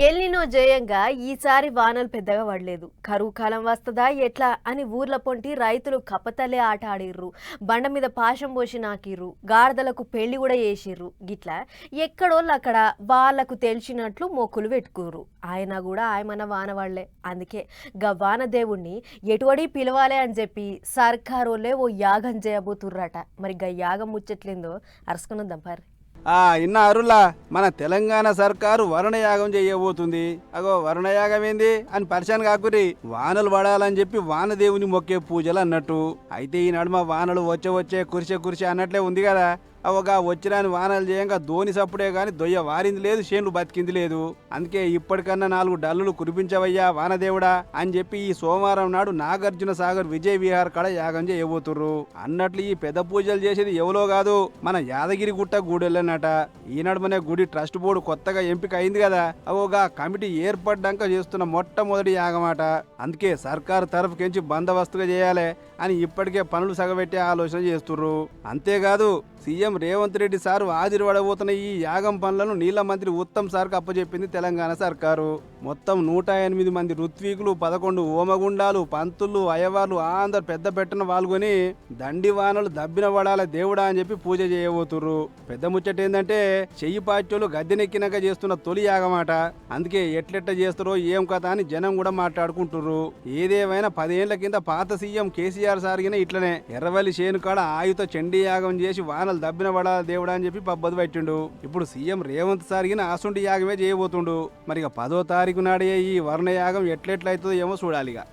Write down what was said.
El Niño జయంగా ఈసారి వానలు పెద్దగా పడలేదు. కరువు కాలం వస్తదా ఎట్లా అని ఊర్ల పొంటి రైతులు కప్పతలే ఆట ఆడిర్రు. బండ మీద పాశం పోసి నాకిర్రు. గాడిదలకు పెళ్లి కూడా చేసిర్రు. గిట్లా ఎక్కడోళ్ళు అక్కడ వాళ్ళకు తెలిసినట్లు మొక్కులు పెట్టుకుర్రు. ఆయన కూడా ఆయమన వాన వాళ్ళే. అందుకే గా వాన దేవుణ్ణి ఎటువడి పిలవాలి అని చెప్పి సర్కారోళ్ళే ఓ యాగం చేయబోతుర్రట. మరి గా యాగం ముచ్చట్లేందో అరుసుకున్నద్దాం పారి. ఇన్న అరులా మన తెలంగాణ సర్కారు వరుణయాగం చేయబోతుంది. అగో వరుణయాగం ఏంది అని పరిశాన్ కాకురి. వానలు పడాలని చెప్పి వానదేవుని మొక్కే పూజలు అన్నట్టు. అయితే ఈ నడుమ వానలు వచ్చే కురిసే అన్నట్లే ఉంది కదా. అవగా వచ్చిరాని వానలు చేయంగా ధోని సప్పుడే గాని దొయ్య వారింది లేదు, చేన్లు బతికింది లేదు. అందుకే ఇప్పటికన్నా 4 డల్లులు కురిపించవయ్యా వానదేవుడా అని చెప్పి ఈ సోమవారం నాడు నాగార్జున సాగర్ విజయ్ విహార్ కాడ యాగం చేయబోతుర్రు. అన్నట్లు ఈ పెద్ద పూజలు చేసేది ఎవరో కాదు, మన యాదగిరి గుట్ట గూడెళ్ళనట. ఈ నడుమనే గుడి ట్రస్ట్ బోర్డు కొత్తగా ఎంపిక అయింది కదా. అవోగా కమిటీ ఏర్పడ్డాక చేస్తున్న మొట్టమొదటి యాగమాట. అందుకే సర్కారు తరఫుకెంచి బందోబస్తుగా చేయాలి అని ఇప్పటికే పనులు సగబెట్టే ఆలోచన చేస్తుర్రు. అంతేకాదు సీఎం రేవంత్ రెడ్డి సారు హాజరుపడబోతున్న ఈ యాగం పనులను నీళ్ల మంత్రి ఉత్తమ్ సార్కు అప్పచెప్పింది తెలంగాణ సర్కారు. మొత్తం 108 మంది ఋత్వీకులు, 11 హోమగుండాలు, పంతులు, అయ్యవార్లు అందరు పెద్ద పెట్టన పాల్గొని దండి వానలు దబ్బిన పడాల దేవుడా అని చెప్పి పూజ చేయబోతుర్రు. పెద్ద ముచ్చట ఏంటంటే చెయ్యి పార్టీలు గద్దెనెక్కినాక చేస్తున్న తొలి యాగమాట. అందుకే ఎట్లెట్ట చేస్తారో ఏం కథ అని జనం కూడా మాట్లాడుకుంటుర్రు. ఏదేమైనా 10 ఏళ్ల కింద పాత సీఎం కేసీఆర్ సారిగిన ఇట్లనే ఎర్రవల్లి చేను కాడ ఆయుతో చండీ యాగం చేసి వానలు దబ్బిన పడాల దేవుడా అని చెప్పి పబ్బది పెట్టిండు. ఇప్పుడు సీఎం రేవంత్ సారిగిన ఆసుంటి యాగమే చేయబోతుండు. మరి 10వ తారీఖు నాడే ఈ వర్ణ యాగం ఎట్లెట్లయితుందో ఏమో చూడాలిగా.